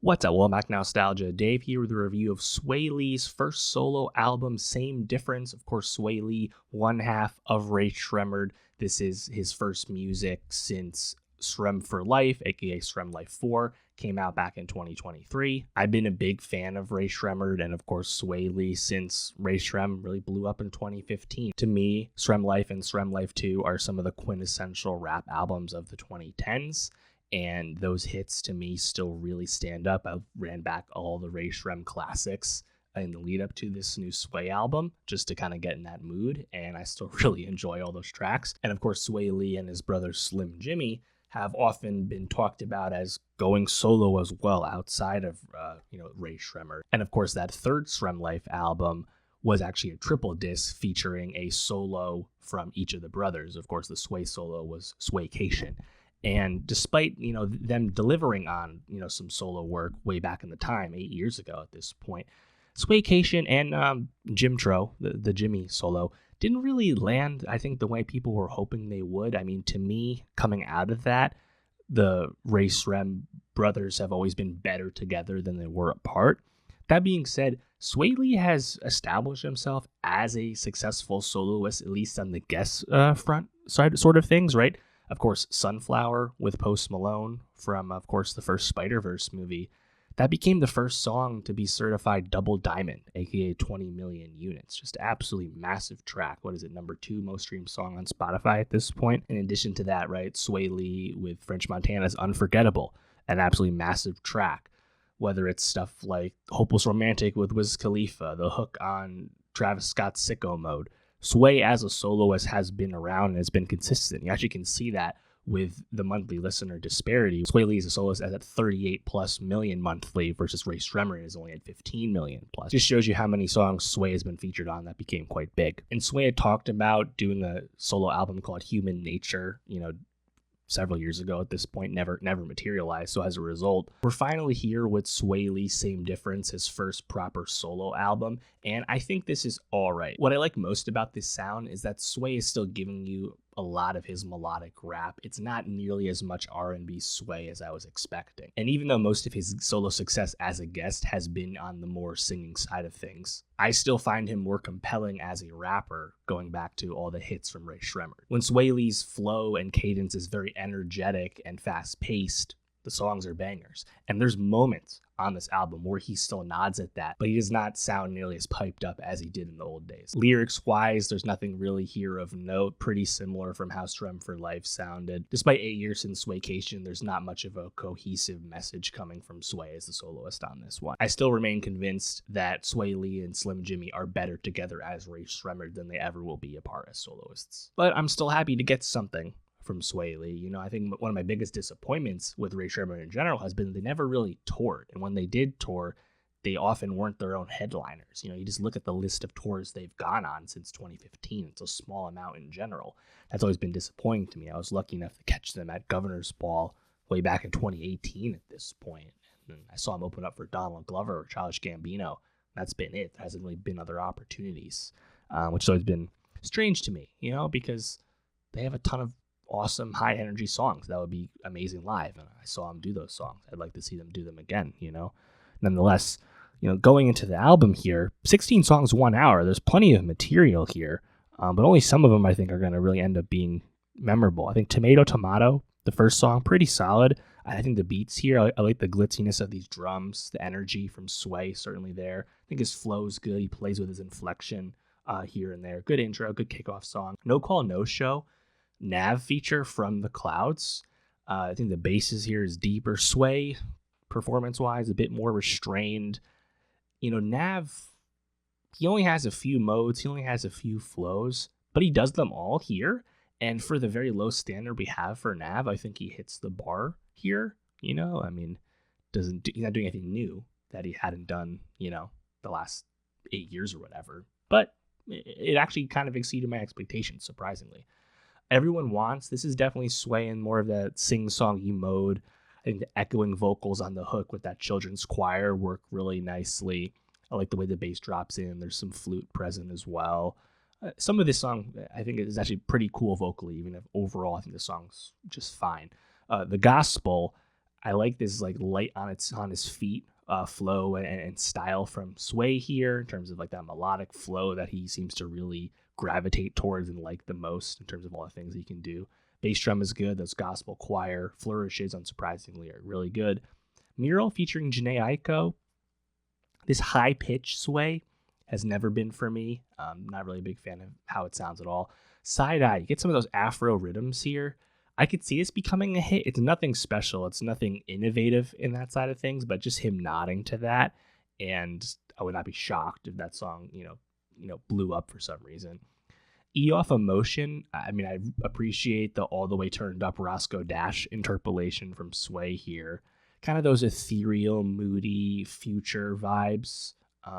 What's up? Welcome back to Nostalgia. Dave here with a review of Swae Lee's first solo album, Same Difference. Of course, Swae Lee, one half of Rare Sremmurd. This is his first music since Srem for Life, aka Srem Life 4, came out back in 2023. I've been a big fan of Rare Sremmurd and of course Swae Lee since Rare Srem really blew up in 2015. To me, Srem Life and Srem Life 2 are some of the quintessential rap albums of the 2010s. And those hits to me still really stand up. I ran back all the Rare Sremmurd classics in the lead up to this new Swae album just to kind of get in that mood. And I still really enjoy all those tracks. And of course, Swae Lee and his brother Slim Jimmy have often been talked about as going solo as well outside of, Rare Sremmurd. And of course, that third Srem Life album was actually a triple disc featuring a solo from each of the brothers. Of course, the Swae solo was Swaecation. And despite, them delivering on, some solo work way back in the time, 8 years ago at this point, Swaecation and Jimtro, the Jimmy solo, didn't really land, I think, the way people were hoping they would. I mean, to me, coming out of that, the Rare Sremmurd brothers have always been better together than they were apart. That being said, Swae Lee has established himself as a successful soloist, at least on the guest front side sort of things, right? Of course, Sunflower with Post Malone from, of course, the first Spider-Verse movie. That became the first song to be certified double diamond, aka 20 million units. Just absolutely massive track. What is it, number 2 most streamed song on Spotify at this point? In addition to that, right, Swae Lee with French Montana's Unforgettable, an absolutely massive track. Whether it's stuff like Hopeless Romantic with Wiz Khalifa, the hook on Travis Scott's Sicko Mode. Swae as a soloist has been around and has been consistent. You actually can see that with the monthly listener disparity. Swae Lee as a soloist is at 38 plus million monthly versus Rare Sremmurd is only at 15 million plus. Just shows you how many songs Swae has been featured on that became quite big. And Swae had talked about doing a solo album called Human Nature, several years ago at this point, never materialized. So as a result, we're finally here with Swae Lee, Same Difference, his first proper solo album. And I think this is all right. What I like most about this sound is that Swae is still giving you a lot of his melodic rap. It's not nearly as much R&B Swae as I was expecting. And even though most of his solo success as a guest has been on the more singing side of things, I still find him more compelling as a rapper going back to all the hits from Rare Sremmurd. When Swae Lee's flow and cadence is very energetic and fast-paced, the songs are bangers. And there's moments on this album where he still nods at that, but he does not sound nearly as piped up as he did in the old days. Lyrics-wise, there's nothing really here of note, pretty similar from how Srem for Life sounded. Despite 8 years since Swaecation, there's not much of a cohesive message coming from Swae as the soloist on this one. I still remain convinced that Swae Lee and Slim Jimmy are better together as Rare Sremmurd than they ever will be apart as soloists. But I'm still happy to get something from Swae Lee. I think one of my biggest disappointments with Rare Sremmurd in general has been they never really toured. And when they did tour, they often weren't their own headliners. You just look at the list of tours they've gone on since 2015. It's a small amount in general. That's always been disappointing to me. I was lucky enough to catch them at Governor's Ball way back in 2018 at this point. And I saw them open up for Donald Glover or Childish Gambino. That's been it. There hasn't really been other opportunities, which has always been strange to me, because they have a ton of awesome high energy songs that would be amazing live, and I saw them do those songs. I'd like to see them do them again. Nonetheless, going into the album here, 16 songs, 1 hour, there's plenty of material here, but only some of them I think are going to really end up being memorable. I think Tomato, the first song, pretty solid. I think the beats here, I like the glitziness of these drums, the energy from Swae certainly there. I think his flow's good. He plays with his inflection here and there. Good intro, good kickoff song. No Call, No Show. Nav feature from the Clouds. I think the basses here is deeper. Swae, performance-wise, a bit more restrained. Nav, he only has a few modes. He only has a few flows, but he does them all here. And for the very low standard we have for Nav, I think he hits the bar here. He's not doing anything new that he hadn't done, the last 8 years or whatever. But it actually kind of exceeded my expectations, surprisingly. Everyone Wants, this is definitely Swae in more of that sing-songy mode. I think the echoing vocals on the hook with that children's choir work really nicely. I like the way the bass drops in. There's some flute present as well. Some of this song, I think, is actually pretty cool vocally, even if overall I think the song's just fine. The Gospel, I like this like light on his feet flow and style from Swae here in terms of like that melodic flow that he seems to really gravitate towards and like the most in terms of all the things he can do. Bass drum is good. Those gospel choir flourishes, unsurprisingly, are really good. Mural featuring Janae Aiko. This high pitch Swae has never been for me. Not really a big fan of how it sounds at all. Side eye, you get some of those Afro rhythms here. I could see this becoming a hit. It's nothing special. It's nothing innovative in that side of things, but just him nodding to that. And I would not be shocked if that song, blew up for some reason. E off emotion. I mean, I appreciate the all the way turned up Roscoe Dash interpolation from Swae here. Kind of those ethereal, moody, future vibes.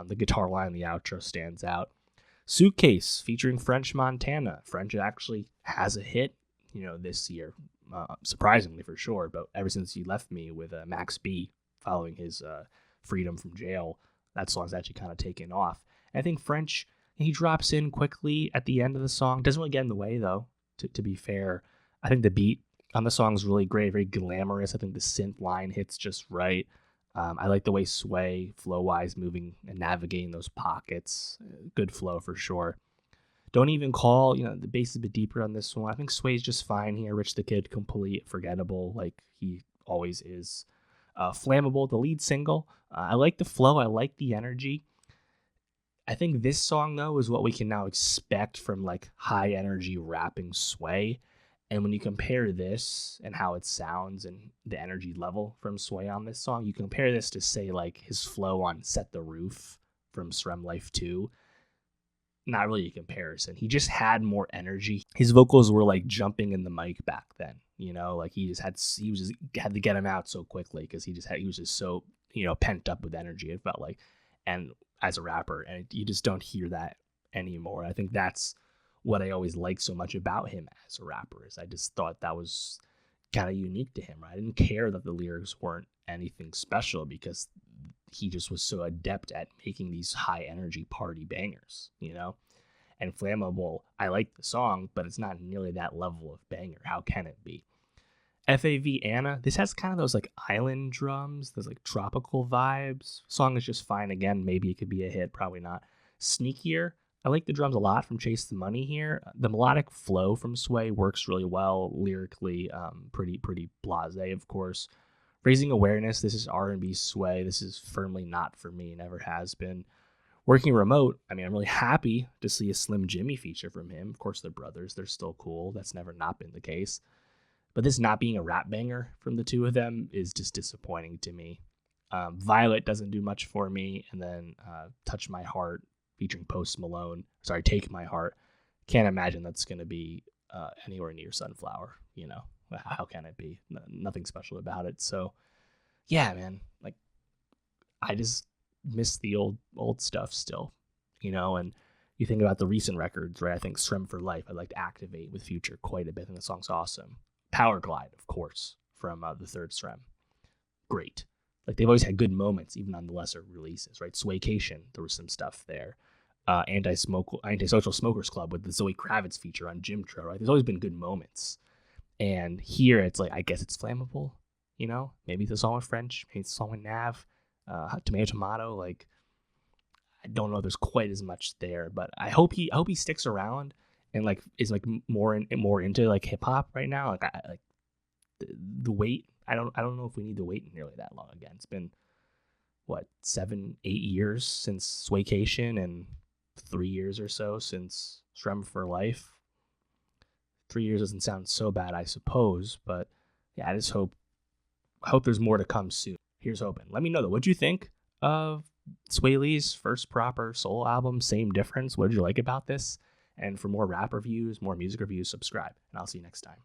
The guitar line in the outro stands out. Suitcase featuring French Montana. French actually has a hit, this year, surprisingly for sure. But ever since he left me with Max B following his freedom from jail, that song's actually kind of taken off. And I think French, he drops in quickly at the end of the song. Doesn't really get in the way, though, to be fair. I think the beat on the song is really great, very glamorous. I think the synth line hits just right. I like the way Swae, flow-wise, moving and navigating those pockets. Good flow for sure. Don't even call, the bass is a bit deeper on this one. I think Swae's just fine here. Rich the Kid, complete, forgettable, like he always is. Flammable, the lead single. I like the flow. I like the energy. I think this song, though, is what we can now expect from like high energy rapping Swae. And when you compare this and how it sounds and the energy level from Swae on this song, you compare this to, say, like his flow on Set the Roof from Srem Life 2. Not really a comparison. He just had more energy. His vocals were like jumping in the mic back then, like he had to get him out so quickly because he was just so, pent up with energy, it felt like. And as a rapper, and you just don't hear that anymore. I think that's what I always liked so much about him as a rapper, is I just thought that was kind of unique to him. Right? I didn't care that the lyrics weren't anything special because he just was so adept at making these high energy party bangers, And Flammable, I like the song, but it's not nearly that level of banger. How can it be? FAV Anna, this has kind of those like island drums, those like tropical vibes. Song is just fine. Again, maybe it could be a hit, probably not. Sneakier, I like the drums a lot from Chase the Money here. The melodic flow from Swae works really well lyrically. Pretty blasé, of course. Raising Awareness, this is R&B Swae. This is firmly not for me, never has been. Working Remote, I mean, I'm really happy to see a Slim Jimmy feature from him. Of course, they're brothers. They're still cool. That's never not been the case. But this not being a rap banger from the two of them is just disappointing to me. Violet doesn't do much for me. And then Touch My Heart featuring Post Malone. Sorry, Take My Heart. Can't imagine that's going to be anywhere near Sunflower. How can it be? Nothing special about it. So, yeah, man. Like, I just miss the old stuff still, and you think about the recent records, right? I think Srem for Life, I'd like to Activate with Future quite a bit, and the song's awesome. Power Glide, of course, from the third Srem. Great. Like, they've always had good moments, even on the lesser releases, right? Swaycation, there was some stuff there. Antisocial Smokers Club with the Zoe Kravitz feature on Jimtro, right? There's always been good moments. And here it's like, I guess it's Flammable, Maybe it's a song with French, maybe it's a song with Nav, Tomato. Like, I don't know if there's quite as much there, but I hope he sticks around and like is like more into like hip hop right now. Like, the wait. I don't know if we need to wait nearly that long again. It's been what, 7-8 years since Swaycation and 3 years or so since Srem for Life. 3 years doesn't sound so bad, I suppose, but yeah, I just hope there's more to come soon. Here's hoping. Let me know though, what'd you think of Swae Lee's first proper solo album, Same Difference? What did you like about this? And for more rap reviews, more music reviews, subscribe, and I'll see you next time.